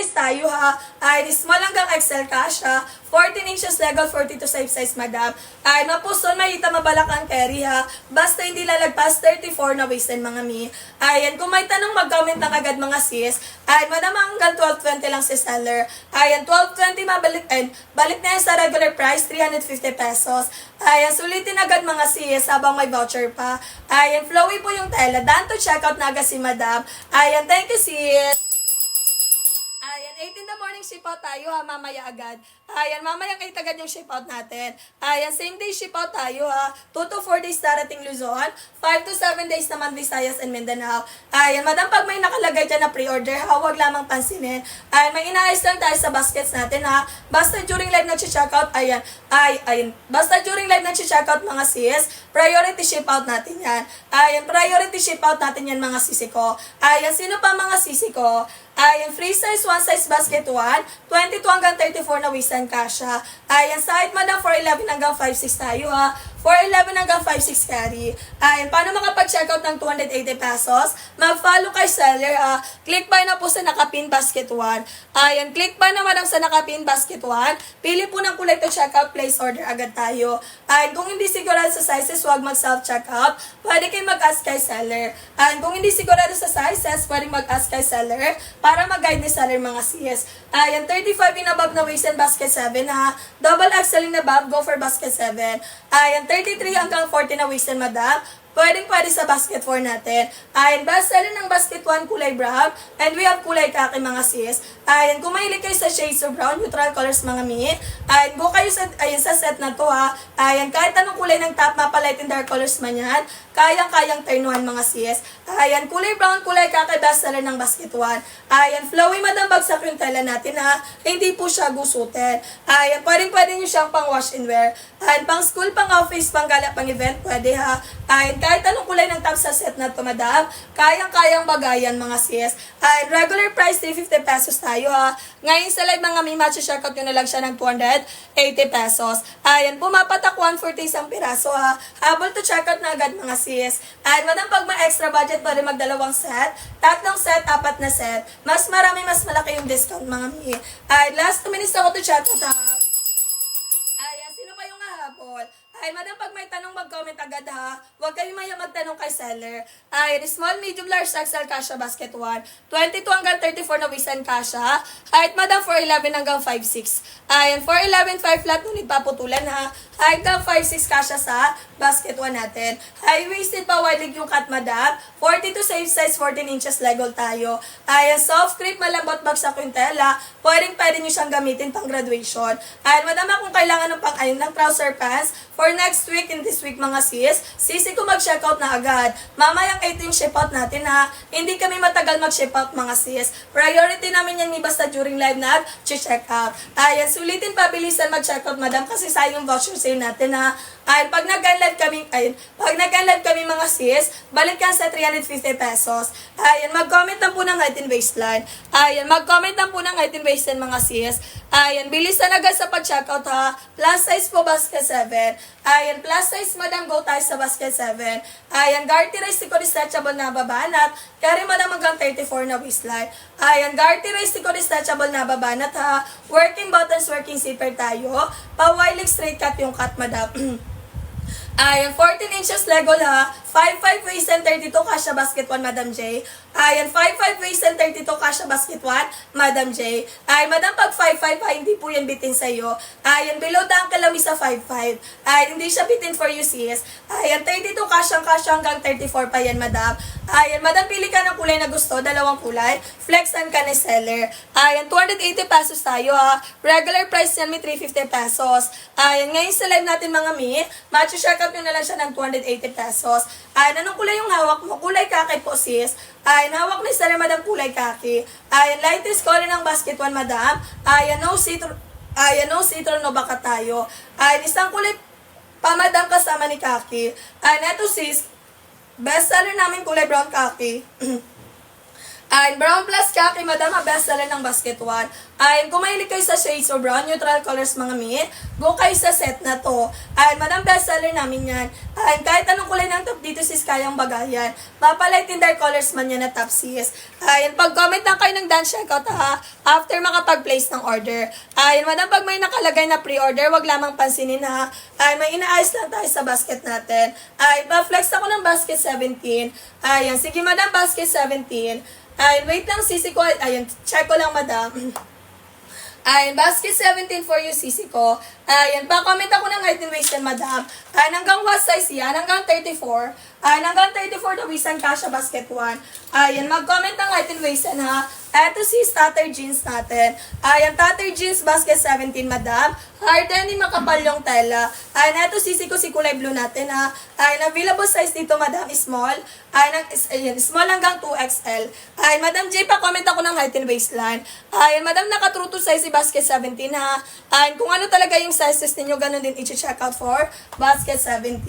size tayo ha. Ay, small hanggang XL kasha. 14 inches legal, 42 size madam. Ay, mapuson, mahita mabalakang carry ha. Basta hindi lalagpas 34 na waist and mga mi. Ayan, kung may tanong mag-comment lang agad mga sis. Ay, madam hanggang 12.20 lang si seller. Ayan, 12.20 mabalik, balik na yan sa regular price, 350 pesos. Ayan, sulitin agad mga sis habang may voucher pa. Ayan, flowy po yung tela. Done to checkout na agad si madam. Ayan, thank you sis. Ayan, 8 in the morning ship out tayo ha, mamaya agad. Ayan, mamaya kayo agad yung ship out natin. Ayan, same day ship out tayo ha. 2 to 4 days darating Luzon. 5 to 7 days naman Visayas and Mindanao. Ayan, madam, pag may nakalagay dyan na pre-order ha, huwag lamang pansinin. Ayan, may inaayos lang tayo sa baskets natin ha. Basta during live nag-checkout, ayan. Basta during live nag-checkout mga sis, priority ship out natin yan. Ayan, priority ship out natin yan mga sisi ko. Ayan, sino pa mga sisi ko? Ayan, free size, one size basket 1, 22 hanggang 34 na waist and kasha. Ayan, side madam 411 hanggang 56 tayo ha. 411 hanggang 56 carry. Ayan, paano makapag-checkout ng 280 pesos? Mag-follow kay seller ha. Click buy na po sa nakapin basket 1. Ayan, click buy na madam sa nakapin basket 1. Pili po ng kulay to checkout, place order agad tayo. Ayan, kung hindi sigurado sa sizes, huwag mag-self-checkout. Pwede kayo mag-ask kay seller. Ayan, kung hindi sigurado sa sizes, pwede mag-ask kay seller para mag-guide ni seller mga CS. Ayan, 35 in above na waist and basket 7 ha. Double XL in above, go for basket 7. Ayan, 33 hanggang 40 na waist and madam. Pwede sa basket 4 natin. Ayan, best seller ng basket 1 kulay brown. And we have kulay kaki mga sis. Ayan, kung mahilig kayo sa shades of brown, neutral colors mga mi. Ayan, go kayo sa set na to ha. Ayan, kahit anong kulay ng top, mapa light and dark colors man yan. Kayang-kayang turnuhan mga sis. Ayan, kulay brown, kulay kaki, best seller ng basket 1. Ayan, flowy madam bagsak yung tela natin ha. Hindi po siya gusutin. Ayan, pwede nyo siyang pang wash and wear. Ayan, pang school, pang office, pang gala, pang event, pwede ha. Ayan, kahit anong kulay ng top sa set na to, madam, kayang-kayang bagayan mga sis. Ayan, regular price, 350 pesos tayo ha. Ngayon sa live mga may match, checkout nyo na lang siya ng 280 pesos. Ayan, pumapatak 140 isang piraso ha. Habol to checkout na agad mga sis. Ayan, madam, pag may extra budget, pwede magdalawang set, tatlong set, apat na set. Mas marami, mas malaki yung discount mga mi. Ayan, last 2 minutes ako to checkout ha. Ayan, sino pa yung hahabol? Ay, madam, pag may tanong, mag-comment agad ha. Huwag kayo maya magtanong kay seller. Ay, small, medium, large, XL, kasha, basket 1. 22 hanggang 34 na waist and kasha. Height, madam, 4'11 hanggang 5'6. Ayan, 4'11, 5 flat, ngunit paputulan ha. Height hanggang 5'6 kasha sa basket 1 natin. High-waisted pa, wide leg yung cut, madam. 42 safe size, 14 inches legal tayo. Ayan, soft crepe, malambot, bagsak yung tela. Pwede nyo siyang gamitin pang graduation. Ayan, madam, kung kailangan ng trouser pants, for next week, in this week mga sis, sisi ko mag-checkout na agad. Mamayang 8 yung ship out natin ha. Hindi kami matagal mag-ship out mga sis. Priority namin yan ni basta during live na check out. Ayan, sulitin pa, bilisan mag-checkout madam kasi sayang yung voucher sale natin ha. Ayan, pag nag-live kami mga sis, balik yan sa 350 pesos. Ayan, mag-comment lang po ng height and waistline. Ayan, mag-comment lang po ng height and waistline mga sis. Ayan, bilisan agad sa pag-checkout ha. Plus size po basket 7. Ayan, plus size madam, go tayo sa basket 7. Ayan, garterize ko detachable na babanat. Carry madam hanggang 34 na waistline. Ayan, garterize ko detachable na babanat ha. Working buttons, working zipper tayo. Pa-wide straight cut yung cut madam. Ayan, 14 inches legal ha. 5'5 waist and 32 kasha basket 1, Madam J. Ayan, 5'5 waist and 32 kasha basket 1, Madam J. Ay, madam, pag 5'5 ha, hindi po yan bitin sa'yo. Ayan, below the ankle lang sa 5'5. Ayan, hindi siya bitin for you, sis. Ayan, 32 kasha hanggang 34 pa yan, madam. Ayan, madam, pili ka ng kulay na gusto, dalawang kulay. Flexan ka ni seller. Ayan, 280 pesos tayo ha. Regular price yan, may 350 pesos. Ayan, ngayon sa live natin mga mi, match-checkout nyo na lang siya ng 280 pesos. Ayan, anong kulay yung hawak mo? Kulay kaki po, sis. Ayan, hawak ni seller, madam, kulay kaki. Ayan, lightest color ng basket 1, madam. Ayan, no citron, no baka tayo. Ayan, isang kulay pa, madam, kasama ni kaki. Ayan, eto sis, best seller namin kulay brown kaki. Ay, brown plus khaki, madam, ang bestseller ng basket 1. Ay, kung mahilig kayo sa shades or brown, neutral colors mga mi, go kayo sa set na to. Ay, madam, bestseller namin yan. Ay, kahit anong kulay ng top dito sis, kayang bagayan. Mapalight in dark colors man yan na top sis. Ay, pag-comment lang kayo ng dance checkout ha, after makapag-place ng order. Ay, madam, pag may nakalagay na pre-order, wag lamang pansinin ha. Ay, may inaayos lang tayo sa basket natin. Ay, pa-flex ako ng basket 17. Ayan, sige madam, basket 17. Ay, wait lang, sisi ko. Ayun, check ko lang, madam. Ayun, basket 17 for you, sisi ko. Ayun, pa-comment ako ng height and waist yan, madam. Ayun, hanggang what size yan? Hanggang 34. Ayun, hanggang 34 the waist and kasha basket 1. Ayun, mag-comment ng height and waist yan, ha. Eto si starter jeans natin. Ayan, starter jeans basket 17, madam. Harden, makapal yung tela. Ayan, eto sisi ko si kulay blue natin, ha. Ayan, available size dito, madam, small. Ayan, small hanggang 2XL. Ayan, madam J, pa-comment ako ng height and waistline. Ayan, madam, naka-true to size si basket 17, ha. Ayan, kung ano talaga yung sizes ninyo, ganun din i-check out for basket 17.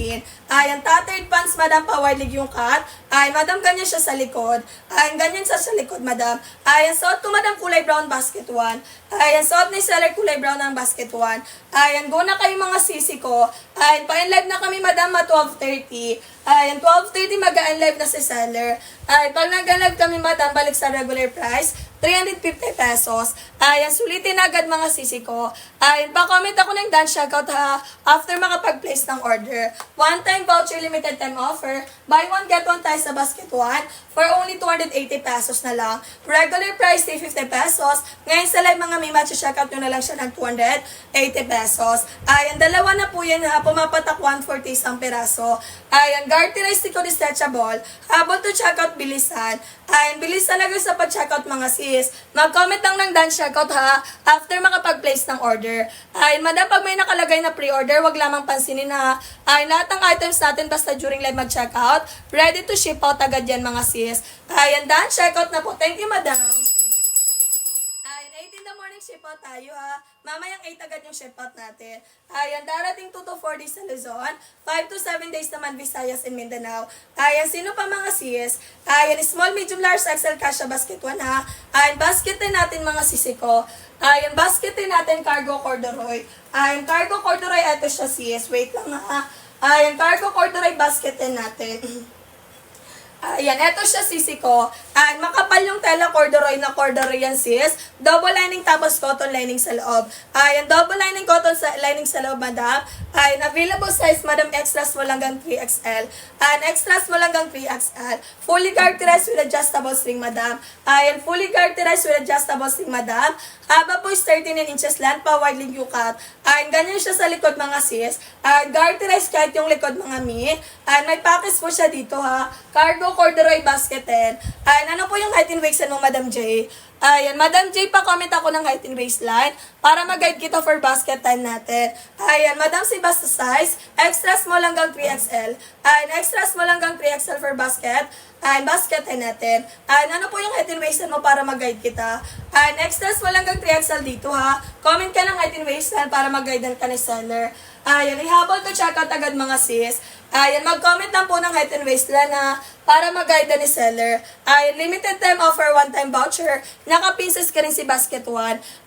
Ayan, tattered pants, madam, pa-wide yung cut. Ayan, madam, ganyan siya sa likod. Ayan, ganyan siya sa likod, madam. Ayan, suot ko, madam, kulay brown basket 1. Ayan, suot ni seller kulay brown ng basket 1. Ayan, go na kayo mga sisi ko. Ayan, pa-in-live na kami, madam, 12:30. Ayan, 12:30 mag-a-live na si seller. Ayan, pag nag-live kami, madam, balik sa regular price, 350 pesos. Ayan, sulitin agad mga sisi ko. Ayan, pa-comment ako ng dance checkout ha, after makapag-place ng order. One-time voucher, limited time offer. Buy one, get one tayo sa basket 1 for only 280 pesos na lang. Regular price, 350 pesos. Ngayon sa live mga may match-checkout nyo na lang siya ng 280 pesos. Ayan, dalawa na po yan ha, pumapatak 140 isang peraso. Ayan, garterized ko detachable. Habol to checkout, bilisan. Ayan, bilis talaga sa pag-checkout mga sis. Mag-comment lang ng dance checkout ha, after makapag-place ng order. Ayan, madam, pag may nakalagay na pre-order, wag lamang pansinin ha. Ayan, lahat ng items natin basta during live mag-checkout, ready to ship out agad yan mga sis. Ayan, dance checkout na po. Thank you, madam. Ayan, 8 in the morning ship out tayo ha. Mamayang 8 agad yung ship out natin. Ayan, darating 2 to 4 days sa Luzon. 5 to 7 days naman Visayas and Mindanao. Ayan, sino pa mga sis? Ayan, small, medium, large, XL, kasha, basket 1 ha. Ayan, basket din natin mga sisi ko. Ayan, basket din natin cargo corduroy. Ayan, cargo corduroy, eto siya sis. Wait lang ha. Ayan, cargo corduroy basket din natin. Ayan, eto siya sisi ko. Ayan, makapal yung tela corduroy na corduroy yan sis. Double lining tapos cotton lining sa loob. Ayan, double lining cotton sa lining sa loob, madam. Ayan, available size, madam, extras mo lang hanggang 3XL. Ayan, extras mo lang hanggang 3XL. Fully garterized with adjustable string, madam. Ayan, fully garterized with adjustable string, madam. Haba po is 39 inches lang, pa wide leg cut. Ayan, ganyan siya sa likod mga sis. Ayan, garterized kahit yung likod mga mi. Ayan, may package po siya dito ha. Cargo corduroy basket 10. Ayan, ano po yung height and waist mo, Madam J? Ayan, Madam J, pa-comment ako ng height and waistline para mag-guide kita for basket time natin. Ayan, Madam C, basta size. Extras mo lang hanggang 3XL. Ayan, extras mo lang hanggang 3XL for basket. Ayan, basket time natin. Ayan, ano po yung height and waistline mo para mag-guide kita? Ayan, extras mo lang hanggang 3XL dito ha. Comment ka ng height and waistline para mag-guide ka ni seller. Ayan, ihabol to checkout agad mga sis. Ayan, mag-comment lang po ng height and waistline na para mag-guide ni seller. Ayan, limited time offer, one-time voucher. Naka-pieces ka rin si basket 1.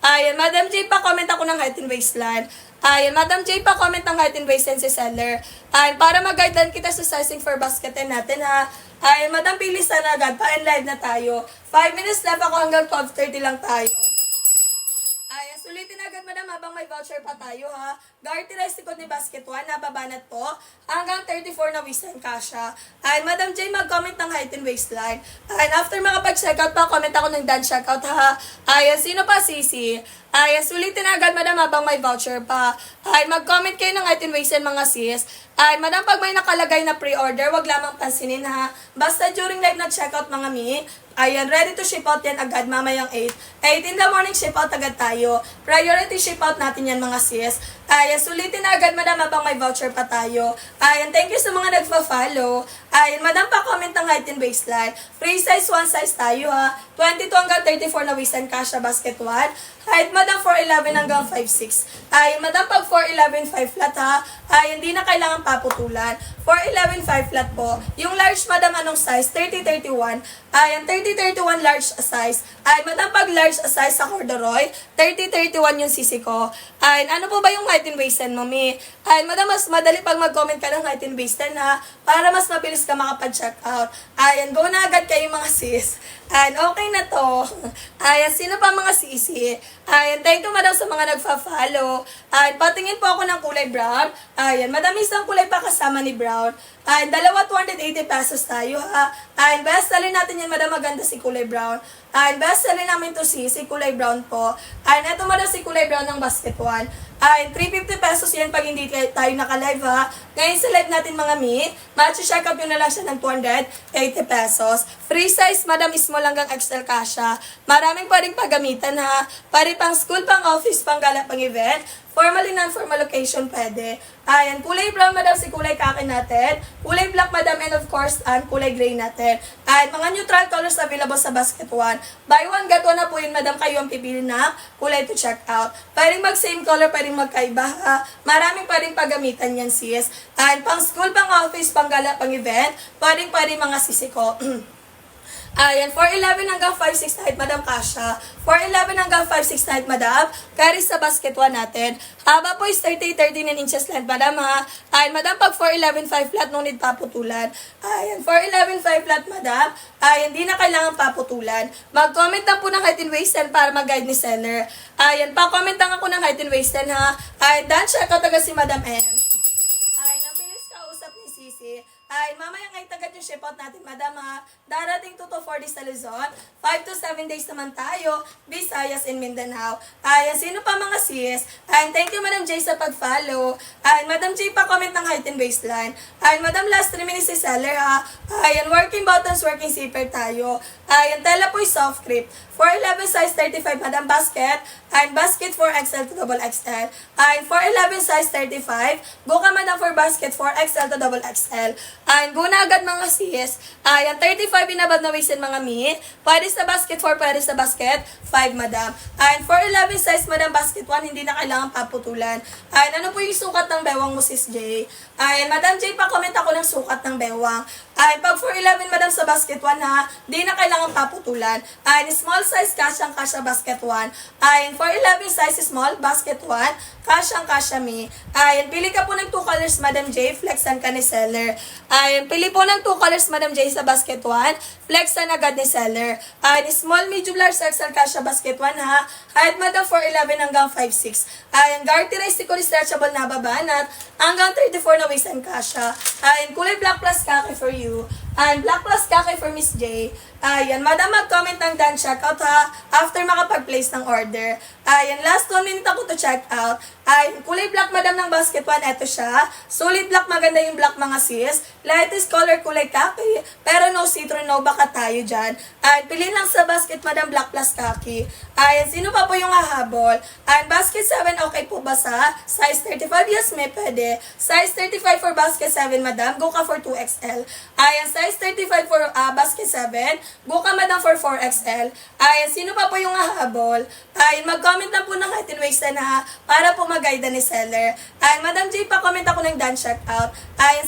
Ayan, Madam J, pa-comment ako ng height and waistline. Ayan, Madam J, pa-comment ng height and waistline si seller. Ayan, para mag-guide kita sa sizing for basket natin ha. Ayan, Madam, pilis na agad. Pa-live na tayo. 5 minutes left ako, hanggang 12:30 lang tayo. Ayan, sulitin agad, madam, habang may voucher pa tayo, ha. Garterized likod ni basket 1, nababanat po. Hanggang 34 na waist and kasha. Ayan, Madam J, mag-comment ng height and waistline. Ayan, after makapag-checkout pa, comment ako ng done checkout, ha. Ayan, sino pa, sisi? Ayan, sulitin agad, madam, habang may voucher pa. Ayan, mag-comment kayo ng height and waistline, mga sis. Ayan, madam, pag may nakalagay na pre-order, wag lamang pansinin, ha. Basta during live na checkout, mga mi. Ayan, ready to ship out yan agad, mamayang 8. 8 in the morning, ship out agad tayo. Priority ship out natin yan, mga sis. Ayan, sulitin na agad, madam, habang may voucher pa tayo. Ayan, thank you sa mga nagpa-follow. Ayan, madam, pa-comment ng height and waistline. Free size, one size tayo, ha. 22 hanggang 34 na waist and kasha, basket 1. Height, madam, 4'11 hanggang 5'6. Ayan, madam, pag 4'11, 5 flat, ha. Ayan, hindi na kailangan paputulan. 411.5 flat po. Yung large, madam, anong size? 3031. Ayan, 3031 large size. Ay, madam, pag large size sa corduroy, 3031 yung sisi ko. Ay, ano po ba yung height and waist mo, mi? Ay, madam, mas madali pag mag-comment ka ng height and waist ha, para mas mabilis ka makapag-check out. Ayan, go na agad kayo mga sis. Ayan, okay na to. Ayan, sino pa mga sisi? Ayan, thank you madam sa mga nagfa-follow. Ayan, patingin po ako ng kulay brown. Ayan, madam, isang kulay pa kasama ni brown. Ayan, dalawa 280 pesos tayo ha. Ayan, best selling natin yan madam, maganda si kulay brown. Ayan, best selling namin to si kulay brown po. Ayan, eto madam si kulay brown ng basket one. Ay, 350 pesos yan pag hindi tayo naka-live ha. Ngayon sa live natin mga mi, match-check out nyo na lang siya ng 280 pesos. Free size, madam, small hanggang XL kasha. Maraming pwedeng paggamitan ha. Pwede pang school, pang office, pang gala, pang event. Formal and non-formal location pwede. Ayan, kulay brown madam si kulay kaki natin. Kulay black madam and of course, kulay gray natin. Ayan, mga neutral colors available sa basket one. Buy one, get one na po yun madam, kayo ang pipili na kulay to check out. Pwedeng mag-same color, pwedeng magkaiba ha. Maraming pwedeng paggamitan yan sis. Ayan, pang school, pang office, pang gala, pang event. Pwedeng mga sisi ko. Ayan, 411 hanggang 5'6" height, madam kasha. 411 hanggang 5'6" height, madam. Carry sa basket 1 natin. Haba po is 39 inches length, madam ha. Ayan, madam, pag 411 5 flat, no need paputulan. Ayan, 411 5 flat, madam. Ayan, hindi na kailangan paputulan. Mag-comment lang po ng height and waist para mag-guide ni seller. Ayan, pa-comment lang ako ng height and waist ha. Ayan, dan check out agad si Madam M. Ay, nabilis kausap ni Sisi. Ay, mamaya ngayon tagad yung ship out natin, madam ha. Darating 2 to 4 days sa Luzon. 5 to 7 days naman tayo. Visayas and Mindanao. Ay, sino pa mga sis? Ay, thank you Madam J sa pag-follow. Ay, Madam J pa comment ng height and waistline. Ay, Madam last 3 minutes si seller ha. Ay, working buttons, working zipper tayo. Ay, tela po yung soft grip. 411 size 35 madam basket. Ay, basket 4XL to double XL. Ay, 411 size 35. Buka madam for basket 4XL to double XL. Ay, guna agad mga sis. Ay, 35 inabad na waist mga mi. Pwede sa basket 4, pwede sa basket 5 madam. Ay, 411 size madam basket 1, hindi na kailangan paputulan. Ay, ano po yung sukat ng bewang mo sis J? Ay, Madam J, pa-comment ako ng sukat ng bewang. Ay, pag 411 madam sa basket 1 ha, di na kailangan paputulan. Ay, small size kasyang-kasya basket 1. Ay, 411 size small basket 1, kasyang-kasya mi. Ay, pili ka po ng 2 colors Madam J, flexan ka ni seller. Ay, pili po ng 2 colors Madam J sa basket 1, flexan agad ni seller. Ay, small, medium, large, XL kasya basket 1 ha. Height madam 411 hanggang 5'6". Ay, garterized ko stretchable na babanat hanggang 34 na waist and kasya. Ay, kulay black plus khaki for you. And black plus khaki for Miss J. Ayan, madam, mag-comment ng done checkout ha, after makapag-place ng order. Ayan, last 1 minute ako to check out. Ayan, kulay black madam ng basket 1, eto siya. Solid black, maganda yung black mga sis. Lightest color, kulay khaki. Pero no citron, no baka tayo dyan. Ayan, piliin lang sa basket madam black plus khaki. Ayan, sino pa po yung hahabol? Ayan, basket 7, okay po ba sa size 35? Yes, may pwede. Size 35 for basket 7 madam, go ka for 2XL. Ayan, size 35 for basket 7, go ka madam for 4XL. Ayan, sino pa po yung hahabol? Ayan, mag-comment lang po ng height and waist na para po mag-guide ni seller. Ayan, Madam J, pa-comment ako ng done check out. Ayan,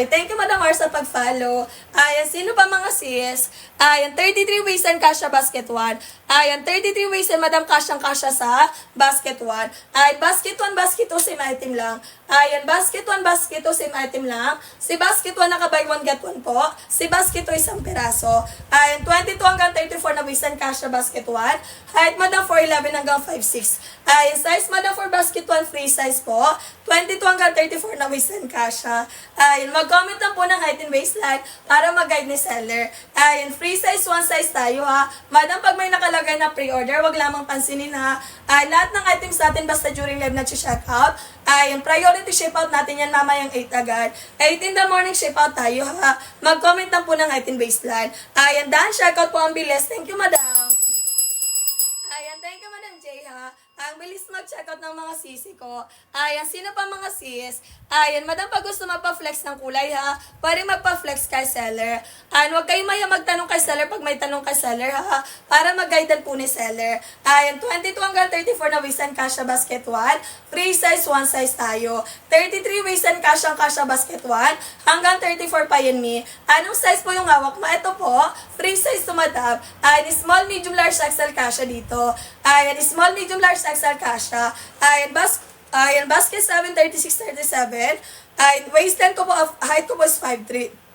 thank you Madam R sa pag-follow. Ayan, sino pa mga sis? Ayan, 33 waist and kasha basket 1. Ayan, 33 waist and madam kasyang-kasya sa basket 1. Ayan, basket 1, basket 2, same item lang. Ayan, basket 1, basket 2, same item lang. Si basket 1 naka-buy 1 get 1 po. Si basket 2 isang piraso. Ayan, 22 hanggang 34 na waist and kasha basket 1. Height madam 4'11 hanggang 5'6". Ayan, size madam for basket 1, free size po. 22 hanggang 34 na waist and kasha. Ayan, mag-comment lang po ng height and waistline para mag-guide ni seller. Ayan, free size 1 size tayo ha. Madam, pag may nakalagay na pre-order, wag lamang pansinin ha. Ay, lahat ng items natin basta during live na check out. Ayan, priority ship out natin yan mamayang 8 agad. 8 in the morning ship out tayo ha. Mag-comment lang po ng height and waistline. Ayan, done, check out po ang bilis. Thank you, madam. Ayan, thank you, Madam J, ha. Ang bilis mag-checkout ng mga sisi ko. Ayan, sino pa mga sis? Ayan, Madam, pag gusto magpa-flex ng kulay, ha, pwede magpa-flex kay seller. Ayan, huwag kayong maya magtanong kay seller pag may tanong kay seller, ha, para mag-guidean po ni seller. Ayan, 22 hanggang 34 na waist and kasha basket 1. Free size, 1 size tayo. 33 waist and kasha basket 1. Hanggang 34 pa yun, mi. Anong size po yung hawak mo? Ito po, free size to Madam. Ayan, small, medium, large, XL kasha dito. Ayan, small, medium, large, XL kasha. Ayan, basket 7, 36, 37. Ayan, waistline ko po, height ko po is 5'3".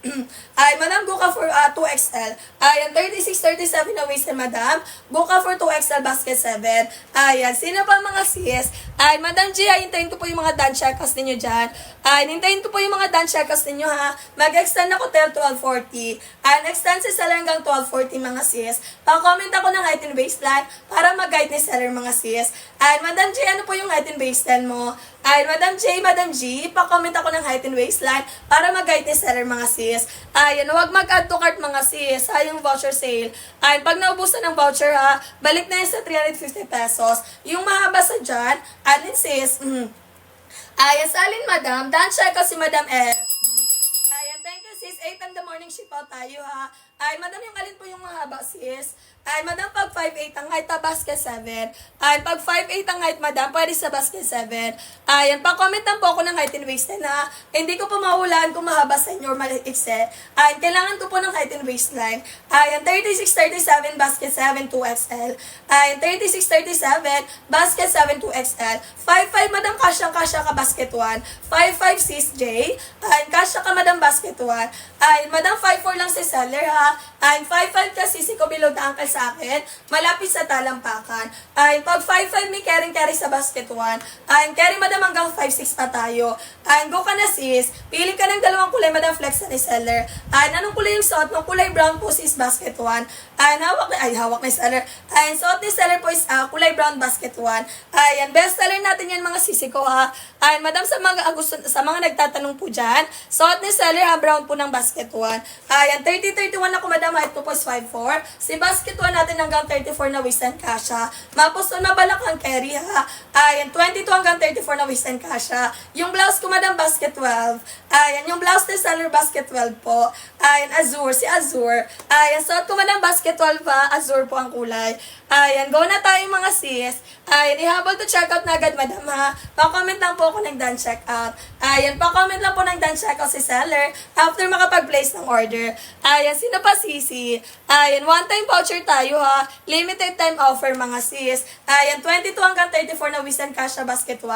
Ay, Madam, go ka for 2XL. Ayan, 36, 37 na waist, Madam. Go ka for 2XL basket 7. Ayan, sino pa mga sis? Ay, Madam G, hintayin ko po yung mga done checkouts ninyo dyan. Ay, hintayin ko po yung mga done checkouts ninyo, ha. Mag-extend ako till 12:40. Ayan, extend si seller hanggang 12:40, mga sis. Pa-comment ako ng height and waistline para mag-guide ni seller, mga sis. Ayan, Madam G, ano po yung height and waistline mo? Ay, Madam G, pa-comment ako ng height and waistline para mag-guide ni seller, mga sis. Ayan, huwag mag-add to cart, mga sis. Sayang voucher sale. Ayan, pag naubusan ng voucher, ha, balik na yun sa 350 pesos. Yung mahaba sa dyan, alin sis? Ayan, salin, Madam. Dan check si Madam F. Ayan, thank you, sis. 8 in the morning, ship out tayo, ha. Ay, Madam, yung alin po yung mahaba, sis? Ay, Madam, pag 5'8 ang height, basket 7. Ay, pag 5'8 ang height, Madam, pwede sa basket 7. Ayan, pa-comment lang po ako ng height and waistline, ha. Hindi ko po mahulaan kung mahaba sa inyo or maliikse. Ayan, kailangan ko po ng height and waistline. Ayan, 36, 37, basket 7, 2XL. Ayan, 36, 37, basket 7, 2XL. 5'5, Madam, kasya ka basket 1. 5'5, sis J. Ayan, kasya ka, Madam, basket 1. Ayan, Madam, 5'4 lang si seller, ha. Ayan, 5'5 ka, sisi ko below the ankle sa akin, malapit sa talampakan. Ay, pag 5'5 may carry sa basket 1. Ay, carry, Madam, hanggang 5'6 pa tayo. Ay, go ka na, sis. Pili ka ng dalawang kulay, Madam, flex na ni seller. Ay, anong kulay yung suot mo? Kulay brown po, sis, basket 1. Ay, hawak na seller. Ay, suot ni seller po is kulay brown, basket 1. Ay, best seller natin yan, mga sisi ko, ha. Ay, Madam, sa mga nagtatanong po dyan, suot ni seller, ha, brown po ng basket 1. Ay, 30-31 ako, Madam, height po is 5'4. Si basket 1 natin hanggang 34 na waist and kasha. Mapos na mabalak ang carry, ha. Ayan, 22 hanggang 34 na waist and kasha. Yung blouse ko, Madam, basket 12. Ayan, yung blouse ni seller, basket 12 po. Ayan, azure, si azure. Ayan, suot ko, Madam, basket 12, ha. Azure po ang kulay. Ayan, go na tayo, mga sis. Ayan, ihabol to checkout na agad, Madam, ha. Pa-comment lang po ako ng done checkout. Ayan, pa-comment lang po ng done checkout si seller after makapag-place ng order. Ayan, sino pa, sisi? Ayan, one-time voucher tayo, ha. Limited time offer, mga sis. Ayan, 22 hanggang 34 na waist and kasha basket 1.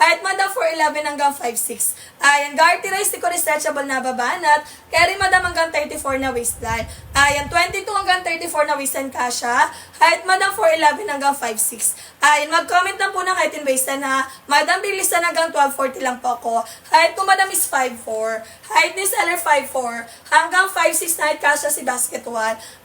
Height, Madam, 4'11 hanggang 5'6. Ayan, garter rice, ko stretchable na babanat. Carry, Madam, hanggang 34 na waistline. Ayan, 22 hanggang 34 na waist and kasha. Height, Madam, 4'11 hanggang 5'6. Ayan, mag-comment lang po ng height and waistline, ha. Madam, bilisan hanggang 12:40 lang po ako. Height ko, Madam, is 5'4. Height ni seller, 5'4. Hanggang 5'6 na height kasha si basket 1.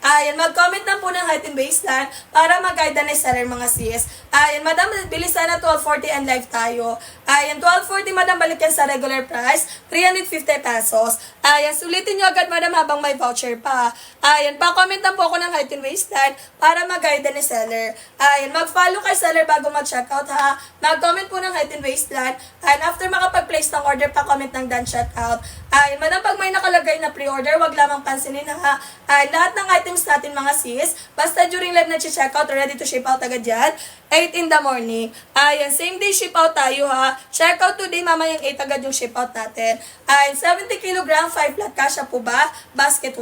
Ayan, mag-comment lang po ng height and waistline para mag-guide ni seller, mga sis. Ayan, Madam, bilisan na 12:40 and live tayo. Ayan, 12:40, Madam, balik yan sa regular price, 350 pesos. Ayan, sulitin nyo agad, Madam, habang may voucher pa. Ayan, pa-comment lang po ako ng height and waistline para mag-guide ni seller. Ayan, mag-follow kay seller bago mag-checkout, ha. Mag-comment po ng height and waistline. And after makapag-place ng order, pa-comment ng done checkout. Ayan, Madam, pag may nakalagay na pre-order, wag lamang pansinin, ha. Ayan, lahat ng items natin, mga sis, basta during live na checkout, ready to ship out agad yan, 8 in the morning. Ayan, same day ship out tayo, ha. Check out today, mamayang 8 agad yung ship out natin. Ayan, 70 kg, 5 flat kasha po ba? Basket 1.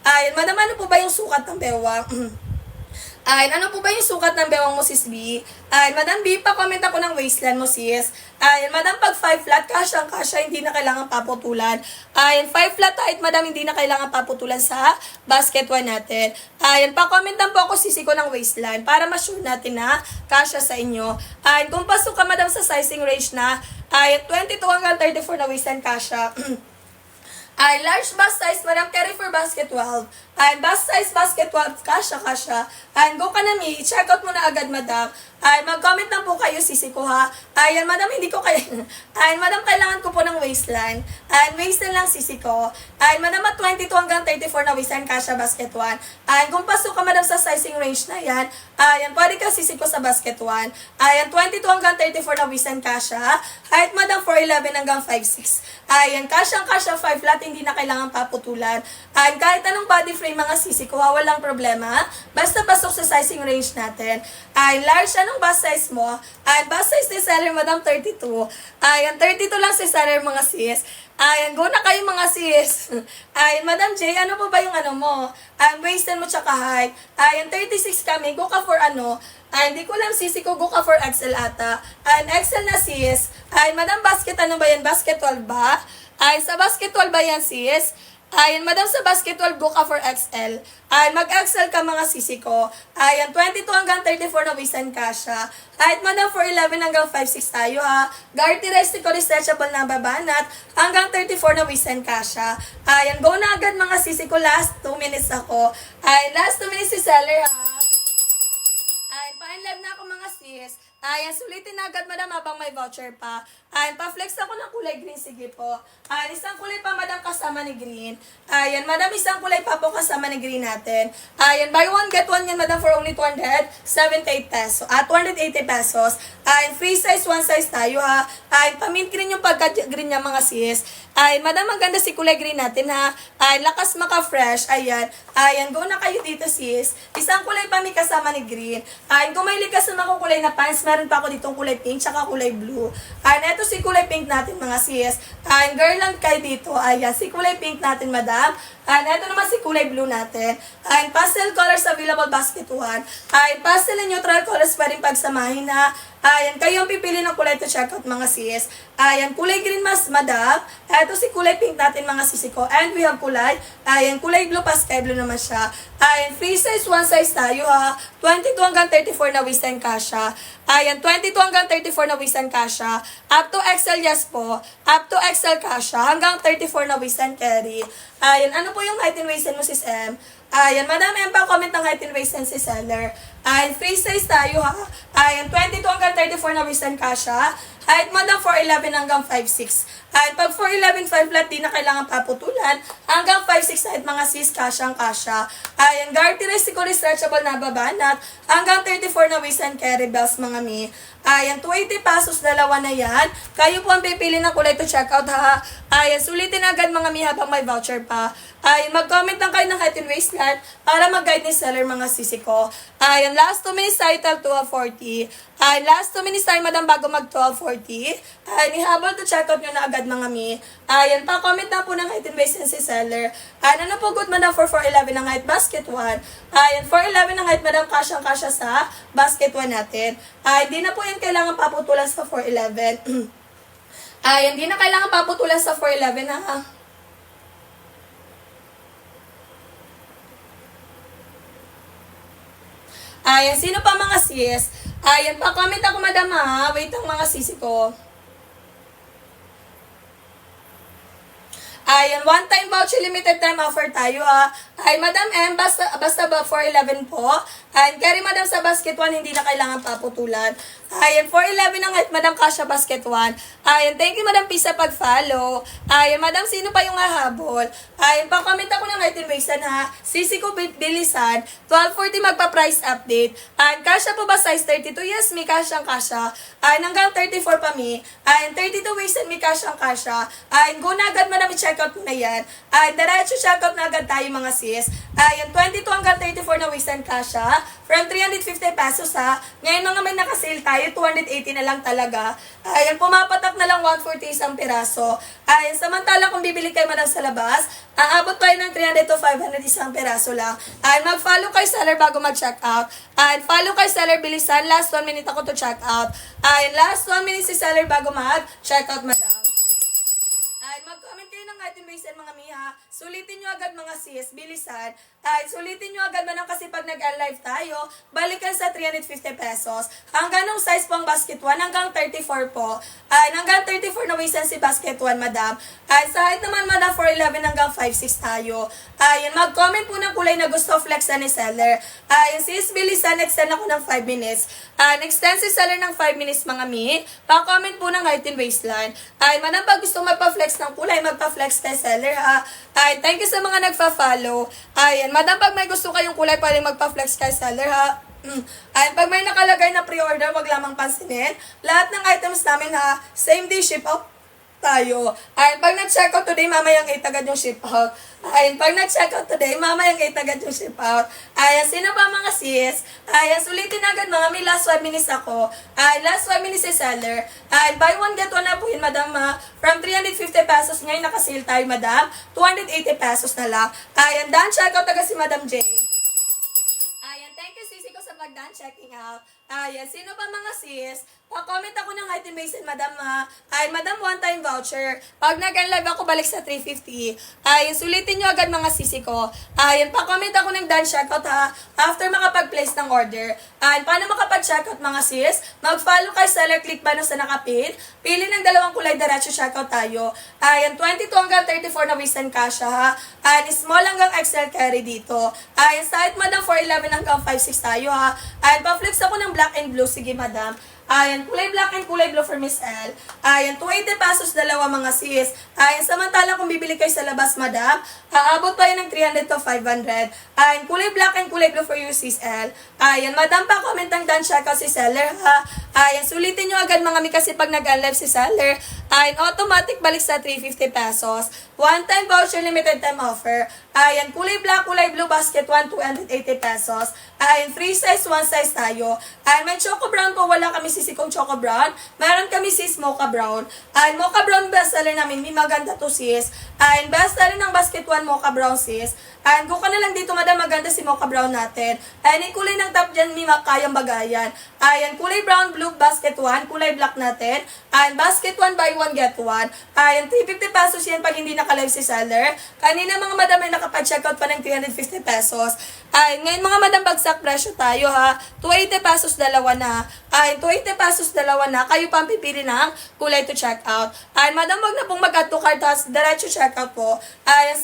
Ayan, Madam, ano po ba yung sukat ng bewang? Ayan, ano po ba yung sukat ng bewang mo, sis B? Ayan, Madam B, pa-comment ako ng waistline mo, sis. Ayan, Madam, pag 5 flat, kasya, hindi na kailangan paputulan. Ayan, 5 flat height, Madam, hindi na kailangan paputulan sa basket 1 natin. Ayan, pa-comment lang po ako, sisi ko ng waistline para ma-sure natin na kasya sa inyo. Ayan, kung pasok ka, Madam, sa sizing range na, ayan, 22 hanggang 34 na waistline kasya. Ay, large bust size, madam, carry for basket 12. Ay, bust size, basket 12, kasha. Ay, go ka na, mi. I-check out mo na agad, madam. Ay, mag-comment lang po kayo, sisi ko, ha. Ayan, madam, hindi ko kaya. Ay, madam, kailangan ko po ng waistline. Ay, waistline lang, sisi ko. Ay, madam, at 22 hanggang 34 na waistline, kasha, basket 1. Ay, kung pasok ka, madam, sa sizing range na yan, ayan, pwede ka, sisi ko, sa basket 1. Ayan, 22 hanggang 34 na waistline, kasha. Height, madam, 4'11 hanggang 5'6. Ayan, kasha 5 flat, hindi na kailangan paputulan. Ayan, kahit anong body frame mga sisi ko, walang problema. Basta pasok sa sizing range natin. Ayan, large, anong bust size mo? Ayan, bust size ni seller, madam, 32. Ayan, 32 lang si seller, mga sis. Ayan, go na kayo, mga sis. Ayan, madam J, ano po ba yung ano mo? Ayan, waistline mo tsaka height. Ayan, 36 kami, go ka for ano? Ay, hindi ko lang sisi ko, go ka for XL ata. Ay, XL na sis. Ay, madam, basket ano ba yan? Basket 12 ba? Ay, sa basket 12 ba yan sis? Ay, madam, sa basket 12, go ka for XL. Ay, mag-XL ka mga sisi ko. Ay, 22 hanggang 34 na waistline kasha. Ay, madam, 4'11 hanggang 5'6 tayo ha. Garty Restico stretchable na babanat hanggang 34 na waistline kasha. Ay, go na agad mga sisi ko. Last 2 minutes ako. Ay, last 2 minutes si seller ha. Ay, pa-in-live na ako mga sis. Ayan, sulitin na agad, madam, habang may voucher pa. Ayan, pa-flex ako ng kulay green, sige po. Ayan, isang kulay pa, madam, kasama ni green. Ayan, madam, isang kulay pa po kasama ni green natin. Ayan, buy one, get one yan, madam, for only 278 pesos. 280 pesos. Ayan, free size, one size tayo, ha. Ayan, pamint green yung pagka-green niya, mga sis. Ayan, madam, ang ganda si kulay green natin, ha. Ayan, lakas maka-fresh. Ayan, ayan, go na kayo dito, sis. Isang kulay pa may kasama ni green. Ayan, kung may likas na kulay na pants, meron pa ako ditong kulay pink, tsaka kulay blue. Ayan, eto si kulay pink natin, mga sis. Ayan, girl lang kayo dito. Ayan, si kulay pink natin, madam. Ayan, eto naman si kulay blue natin. Ayan, pastel colors available, basket 1. Ayan, pastel and neutral colors pwedeng pagsamahin na. Ayan, kayo ang pipili ng kulay to check out, mga sis. Ayan, kulay green mas, madam. Eto si kulay pink natin, mga sisi ko. And we have kulay. Ayan, kulay blue, pastel blue naman siya. Ayan, free size, one size tayo ha. 22 hanggang 34 na waistline kasha. Ayan, 22 hanggang 34 na waistline kasha. Up to XL, yes po. Up to XL kasha. Hanggang 34 na waistline carry. Ayan, ano po yung height and waistline mo, sis M? Ayan, madam M pa comment ng height and waistline si seller. Ayan, free size tayo ha. Ayan, 22 hanggang 34 na waistline kasha. Height, madam, 4'11 hanggang 5'6. Ayan, pag 4'11, 5 flat, di na kailangan paputulan. Hanggang 5'6 height, mga sis, kasyang kasha. Ayan, Garty Restico stretchable na babanat. Hanggang 34 na waistline carry bells, mga mi. Ayan, 280 pesos, dalawa na yan. Kayo po ang pipili ng kulay to check out ha. Ayan, sulitin agad, mga mi, habang may voucher pa. Ayan, mag-comment lang kayo ng height and waistline para mag-guide ni seller, mga sisi ko. Ayan, last 2 minutes tayo till 12:40. Ayan, last 2 minutes tayo, madam, bago mag-12:40. Ayan, ihabol to check out nyo na agad, mga mi. Ayan, pa-comment na po ng height and waistline si seller. Ayan, ano po good, madam, for 4'11 ng height, basket 1. Ayan, 4'11 ng height, madam, kasyang-kasya sa basket 1 natin. Ayan, di na po yan kailangan paputulan sa 4'11. Ayan, di na kailangan paputulan sa 4'11, ha. Ayan, sino pa mga sis? Ayan, pa-comment ako, madam, ha. Wait lang, mga sisi ko. Ayan, one-time voucher, limited time offer tayo ha. Ay, Madam M, basta ba 411 po? Ayan, carry Madam sa basket 1, hindi na kailangan paputulan. Ayan, 411 ang height, Madam Kasha basket 1. Ayan, thank you Madam P sa pag-follow. Ayan, Madam, sino pa yung hahabol? Ayan, pa-comment ako ng height and waistline ha. Sisi ko bilisan, 12:40 magpa-price update. Ayan, Kasha po ba size 32? Yes, may Kasha ang Kasha. Ayan, hanggang 34 pa mi. Ayan, 32 waistline, may Kasha ang Kasha. Ayan, go na agad Madam, i-check out mo na yan. Ayan, diretso check out na agad tayo mga sis. Ayan, 22 hanggang 34 na waistline Kasha. From 350 pesos ha. Ngayon mga may nakasale tayo, 280 na lang talaga. Ayan, pumapatak na lang 140 isang piraso. Ayan, samantala kung bibili kayo Madam sa labas, aabot tayo ng 300 to 500 isang piraso lang. Ayan, mag-follow kay seller bago mag-check out. Ayan, follow kay seller bilisan. Last 1 minute ako to check out. Ayan, last 1 minute si seller bago mag-check out, Madam. Ayan, mag-comment Mag-comment kayo ng item waist mga miha. Sulitin nyo agad mga sis, bilisan. Ay, sulitin nyo agad manang kasi pag nag-live tayo, balikan sa 350 pesos. Hanggang nung size po ang basket 1, hanggang 34 po. Ay, hanggang 34 na waist si basket 1, madam. Ay, sa height naman, madam, 4'11 hanggang 5'6 tayo. Ay, mag-comment po ng kulay na gusto flex na ni seller. Ay, sis, bilisan, extend ako ng 5 minutes. Extend si seller ng 5 minutes mga mi. Pa-comment po ng height and waistline. Ay, madam, pag gusto magpa-flex ng kulay, magpa-flex kay seller ha. Ay, thank you sa mga nagfa-follow. Ayan, madam, pag may gusto kayong kulay, pwede magpa-flex kay seller ha. Ay, pag may nakalagay na pre-order, wag lamang pansinin. Lahat ng items namin ha, same day ship out tayo. Ay, pag nag-check out today, mamayang 8 agad yung ship out. Ay, pag nag-check out today, mamayang 8 agad yung ship out. Ay, sino ba mga sis? Ay, sulitin agad mga may last 5 minutes ako. Ay, last 5 minutes si seller. Ay, buy one get one na po yun, madam ha. From 350 pesos, ngayon nakasale tayo, madam. 280 pesos na lang. Ay, done check out agad si Madam Jane. Ayan, thank you sisi ko sa pagdaan checking out. Ayan, sino ba mga sis? Pa-comment ako ng item base madam ha. Ay, madam, one-time voucher. Pag nag-live ako, balik sa 350. Ayan, sulitin nyo agad mga sisi ko. Ayan, pa-comment ako ng done checkout ha. After makapag-place ng order. Ayan, paano makapag-checkout mga sis? Mag-follow kay seller, click ba na sa nakapin? Pili ng dalawang kulay, diretso checkout tayo. Ayan, 22 hanggang 34 na waist and kasha ha. Ayan, small hanggang XL carry dito. Ayan, sa height madam, 4'11 hanggang 5'6 tayo ha. Ayan, pa-flex ako ng black and blue. Sige madam. Ayan, kulay black and kulay blue for Miss L. Ayan, 280 pesos dalawa mga sis. Ayan, samantala kung bibili kayo sa labas, madam, aabot pa yun ng 300 to 500. Ayan, kulay black and kulay blue for you, sis L. Ayan, madam, pa-comment ang done checkout si seller, ha. Ayan, sulitin nyo agad mga mi kasi pag nag-unlive si seller. Ayan, automatic balik sa 350 pesos. One-time voucher, limited time offer. Ayan, kulay black, kulay blue, basket 1, 280 pesos. Ayan, free size, one size tayo. Ayan, may choco brown po, wala kami sisikong choco brown. Meron kami sis mocha brown. Ayan, mocha brown bestseller namin, may maganda to sis. Ayan, bestseller ng basket 1 mocha brown sis. Ayan, go ka na lang dito madam, maganda si mocha brown natin. Ayan, yung kulay ng top dyan, may kayang bagayan. Ayan, kulay brown, blue, basket 1, kulay black natin. Ayan, basket 1, buy 1, get 1. Ayan, 350 pesos yan pag hindi nakalive si seller. Kanina mga madam ay nakapag-checkout pa ng 350 pesos. Ayan, ngayon mga madam, bagsak presyo tayo ha. 280 pesos dalawa na. Ayan, 280 pesos dalawa na. Kayo pa ang pipili ng kulay to check out. Ayan, madam, wag na pong mag-add to cart, diretso check out po. Ayan,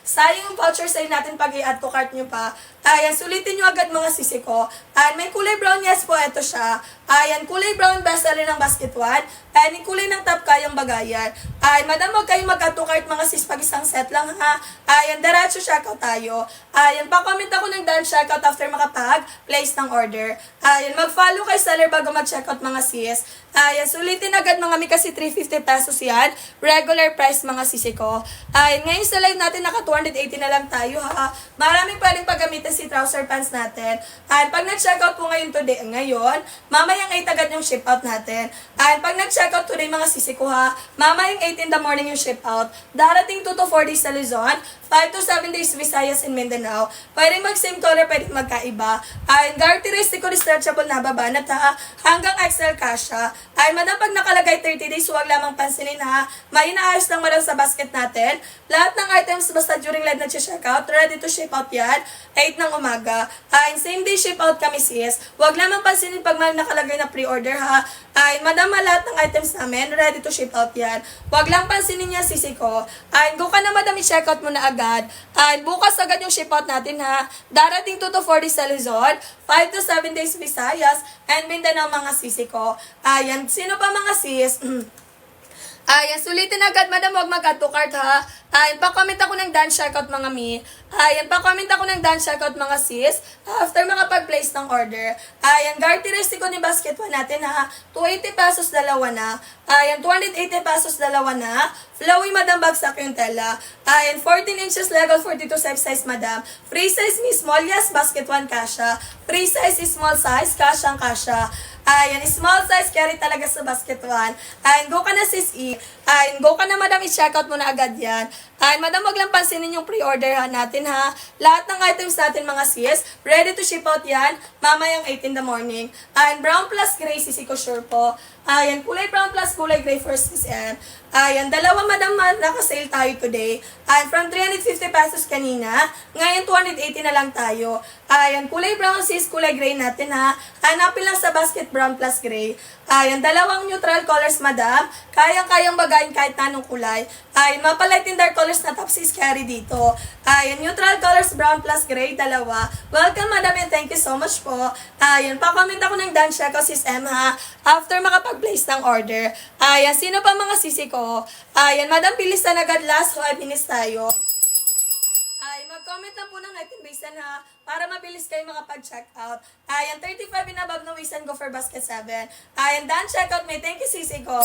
sayang yung voucher sa'yo natin pag i-add to cart nyo pa. Ayan, sulitin nyo agad mga sisi ko. Ayan, may kulay brown, yes po, eto siya. Ayan, kulay brown, bestseller ng basket 1. Ayan, yung kulay ng top, kayang bagayan. Ayan, madam, wag kayong mag-add to cart mga sis pag isang set lang ha. Ayan, diretso checkout tayo. Ayan, pa-comment ako ng done checkout after makapag-place ng order. Ayan, mag-follow kay seller bago mag-checkout mga sis. Ayan, sulitin agad mga mi kasi 350 pesos yan. Regular price mga sisi ko. Ayan, ngayon sa live natin naka 280 na lang tayo ha. Maraming pwedeng paggamitin si trouser pants natin. Ayan, pag nag-checkout po ngayon, mamayang 8 agad yung ship out natin. Ayan, pag nag-checkout today mga sisi ko ha, mamayang 8 in the morning yung ship out. Darating 2 to 4 days sa Luzon, 5 to 7 days Visayas and Mindanao. Pwedeng mag-same color, pwedeng magkaiba. Ayan, characteristic ko stretchable na babanat ha, hanggang XL kasha. Ay, madam, pag nakalagay 30 days, huwag lamang pansinin ha. May inaayos lang madam sa basket natin. Lahat ng items basta during live nag-check out, ready to ship out yan. 8 ng umaga. Ay, same day ship out kami sis. Huwag lamang pansinin pag may nakalagay na pre-order ha. Ay, madam, lahat ng items namin, ready to ship out yan. Huwag lang pansinin yan sisi ko. Ay, go ka na madam, i-check out mo na agad. Ay, bukas agad yung ship out natin ha. Darating 2 to 4 days sa Luzon, 5 to 7 days Visayas, and Mindanao mga sisi ko. Ayan, sino pa mga sis? Ayan, sulitin agad, madam, huwag mag-add to cart ha. Ayan, pa-comment ako ng done checkout mga mi. Ayan, pa-comment ako ng done checkout mga sis. After makapag-place ng order. Ayan, characteristic ko ni basket 1 natin ha. 280 pesos dalawa na. Ayan, 280 pesos dalawa na. Flowy, madam, bagsak yung tela. Ayan, 14 inches legal, 42 size, madam. Free size ni small, yes, basket 1 kasha. Free size is small size, kasha ang kasha. Ayan, small size carry talaga sa basket 1. Ayan, go ka na sis E. Ayan, go ka na madam, i-check out mo na agad yan. Ayan, madam, wag lang pansinin yung pre-order natin ha. Lahat ng items natin mga sis, ready to ship out yan, mamayang 8 in the morning. Ayan, brown plus gray, sisi ko sure po. Ayan, kulay brown plus kulay gray for sis M. Ayan, dalawa madam, naka-sale tayo today. Ayan, from 350 pesos kanina, ngayon 280 na lang tayo. Ayan, kulay brown sis, kulay gray natin ha. Hanapin lang sa basket brown plus gray. Ayan, dalawang neutral colors madam. Kayang-kayang bagayin kahit anong kulay. Ayan, mapalight in dark colors na top sis carry dito. Ayan, neutral colors brown plus gray, dalawa. Welcome madam and thank you so much po. Ayan, pa-comment ako ng done check ko sis M ha. After makapag-place ng order. Ayan, sino pa mga sisi ko? Ayan, madam, bilis na agad, last 5 minutes tayo. Ay, mag-comment lang po ng item base ha, para mabilis kayo makapag-check out. Ayan, 35 and above na waste and go for basket 7. Ayan, done check out may thank you sisi ko.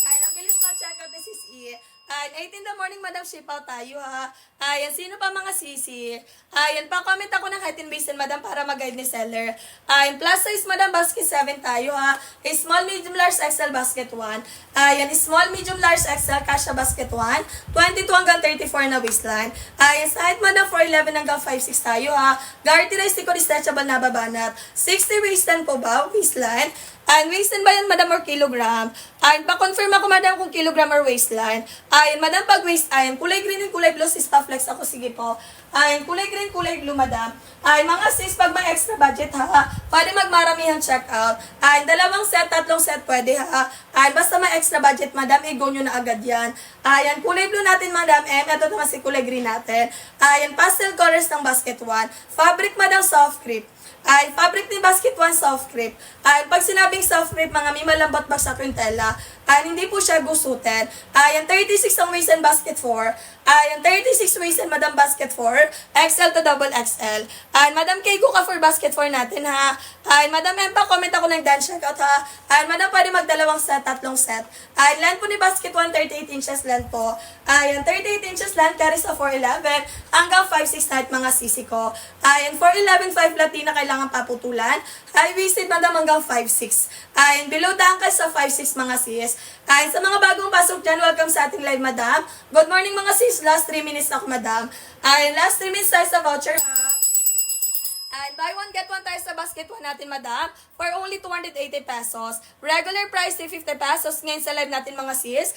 Ayan, ang bilis mag-check out ni sis E. Ayan, 8 in the morning, madam, ship out tayo, ha. Ayan, sino pa mga sisi? Ayan, pa-comment ako ng height and base, madam, para mag-guide ni seller. Ayan, plus size, madam, basket 7 tayo, ha. Small, medium, large, XL, basket 1. Ayan, small, medium, large, XL, kasha, basket 1. 22 hanggang 34 na waistline. Ayan, sa height, madam, 4'11 hanggang 5'6 tayo, ha. Garterized, ko stretchable na babanat. 60 waistline po ba? Waistline. Ayan, waistline ba yan, madam, or kilogram? Ayan, pa-confirm ako, madam, kung kilogram or waistline. Ayan, madam, pag waist, ayan, kulay green and kulay blue, sis, pa-flex ako, sige po. Ayan, kulay green, kulay blue, madam. Ayan, mga sis, pag may extra budget, ha, pwede magmaramihan check out. Ayan, dalawang set, tatlong set, pwede, ha. Ayan, basta may extra budget, madam, i-go nyo na agad yan. Ayan, kulay blue natin, madam, ito naman si kulay green natin. Ayan, pastel colors ng basket 1. Fabric, madam, soft crepe. Ay, fabric ni basket 1 soft crepe. Ay, pag sinabing soft crepe, mga may malambot ba sa kwintela? Ay, hindi po siya gusutin. Ay, 36 ang waist and basket 4. Ay, 36 waist and madam basket 4. XL to double XL. Ay, madam Kay, go ka for basket 4 natin ha. Ay, madam M, pa-comment ako ng dance checkout ha. Ay, madam, pwede magdalawang set, tatlong set. Ay, length po ni basket 1, 38 inches length po. Ay, 38 inches length, carry sa 4'11 hanggang 5'6 na mga sisi ko. Ay, 4'11, 5 latina, kailangan paputulan. Ay, waisted, madam, hanggang 5'6. Ay, below the ankle sa 5'6 mga sis. Ay, sa mga bagong pasok dyan, welcome sa ating live, madam. Good morning mga sis, last 3 minutes na ako, madam. Ay, last 3 minutes tayo sa voucher ha. And buy one, get one tayo sa basket 1 natin, madam, for only 280 pesos. Regular price, 350 pesos. Ngayon sa live natin, mga sis,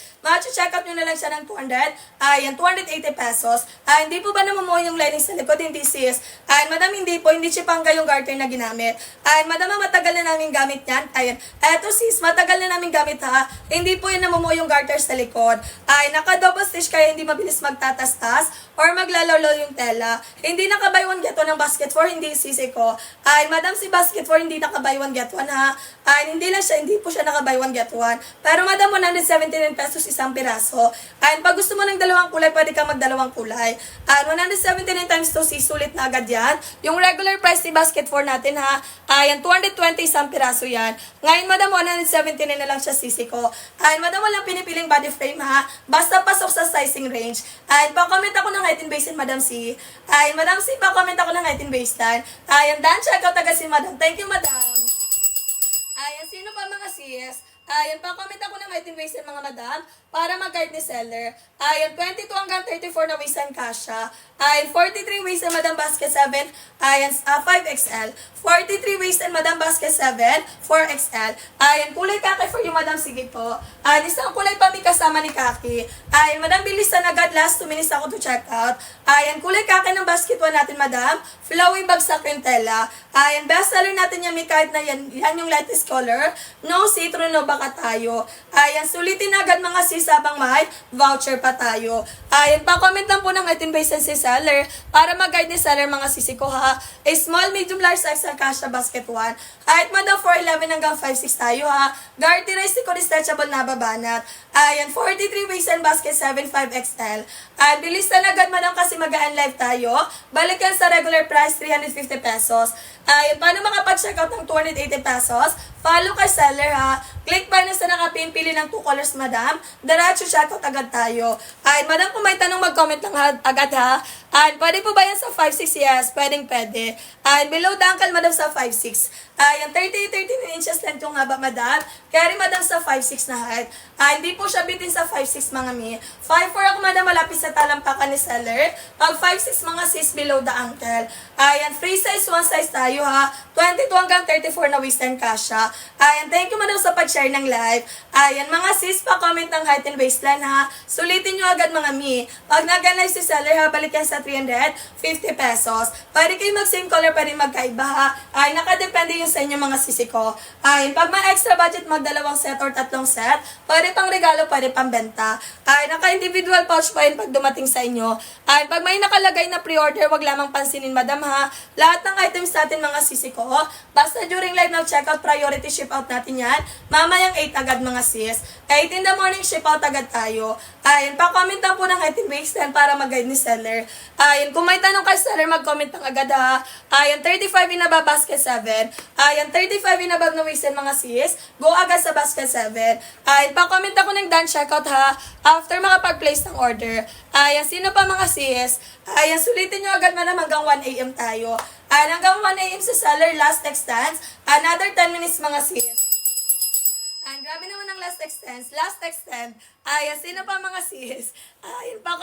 check out nyo na lang siya ng 200. Ayan, 280 pesos. Hindi po ba namumuhay yung lining sa likod? Hindi, sis. Ayan, madam, hindi po. Hindi chipangga yung garter na ginamit. Ayan, madam, matagal na namin gamit yan. Ayan, eto sis, matagal na namin gamit ha. Hindi po yun namumuhay yung garter sa likod. Ayan, naka-double stitch kaya hindi mabilis magtatastas or maglalolo yung tela. Hindi naka-buy one, get one ng basket 4, hindi sisi ko. Ay, madam, si basket 4 hindi naka-buy one get one ha. Ay, hindi po siya naka-buy one get one. Pero madam, 179 pesos isang piraso. Ay, pag gusto mo ng dalawang kulay, pwede ka magdalawang kulay. Ay, 179 times 2, sis, sulit na agad yan. Yung regular price ni basket 4 natin ha. Ay, 220 isang piraso yan. Ngayon, madam, 179 na lang siya, sisi ko. Ay, madam, walang pinipiling body frame ha. Basta pasok sa sizing range. Ay, pa-comment ako ng height and waist, madam C. Ay, madam C, pa-comment ako ng height and waistline. Ayan, done check out agad si madam. Thank you, madam. Ayan, sino pa mga sis? Ayan, pa-comment ako ng height and waist mga madam para mag-guide ni seller. Ayan, 22 hanggang 34 na waist and kasha. Ayan, 43 waist and madam basket 7. Ayan, 5XL. 43 waist and madam basket 7. 4XL. Ayan, kulay kaki for you, madam. Sige po. Ayan, isang kulay pa may kasama ni kaki. Ayan, madam, bilisan agad. Last 2 minutes ako to check out. Ayan, kulay kaki ng basket 1 natin, madam. Flowy bagsak yung tela. Ayan, best seller natin yan, may kahit na yan. Yan yung lightest color. No citron, no baka tayo. Ayan, sulitin agad mga sis habang may voucher pa tayo. Ayan, pa-comment lang po ng item base si seller para mag-guide ni seller mga sisi ko ha. A small, medium, large size ang kasha basket 1. Kahit madam 4'11 hanggang 5'6 tayo ha. Garterized ko stretchable na babanat. Ayan, 43 waist and basket 7, 5XL. Ayan, bilis na agad madam kasi mag-a-end live tayo. Balik yan sa regular price, 350 pesos. Ayan, paano makapag-check out ng 280 pesos? Follow kay seller ha. Click ba na sa nakapin, pili ng 2 colors, madam. Diretso check out agad tayo. Ay, madam, kung may tanong, mag-comment lang agad ha. Ay, pwede po ba yan sa 5'6"? Yes, pwede. Ay, below the ankle, madam, sa 5'6". Ay, 13 inches length yung haba, madam. Carry, madam, sa 5'6 na height. Hindi po siya bitin sa 5'6 mga mi. 5'4 ako, madam, malapit sa talampakan ni seller. Pag 5'6 mga sis, below the ankle. Ayan, free size, one size tayo ha. 22 hanggang 34 na waist and kasha. Ayan, thank you, madam, sa pag-share ng live. Ayan, mga sis, pa-comment ng height and waistline ha. Sulitin nyo agad mga mi. Pag nag-live si seller ha, balik yan sa 350 pesos. Pwede kayo mag-same color, pwede magkaiba ha. Ay, nakadepende yun sa inyo mga sisi ko. Ay, pag may extra budget, magdalawang set or tatlong set, pwede pang regalo, pwede pang benta. Ay, naka-individual pouch pa yun pag dumating sa inyo. Ay, pag may nakalagay na pre-order, wag lamang pansinin, madam ha. Lahat ng items natin mga sisi ko, basta during live ng checkout, priority ship out natin yan. Mamayang 8 agad mga sis. 8 in the morning, ship out agad tayo. Ayun, pa-comment lang po ng height and waist para mag-guide ni seller. Ayun, kung may tanong kay seller, mag-comment lang agad ha. Ayun, 35 in above basket 7. Ayun, 35 in above na waist mga sis. Go agad sa basket 7. Ayun, pa-comment ako ng done checkout ha. After makapag-place ng order. Ayun, sino pa mga sis? Ayun, sulitin nyo agad madam hanggang 1 a.m. tayo. Ayun, hanggang 1 a.m. sa seller, last extends. Another 10 minutes mga sis. Ay, grabe naman ang last extend. Last extend. Ay, sino pa mga sis? Ay, pa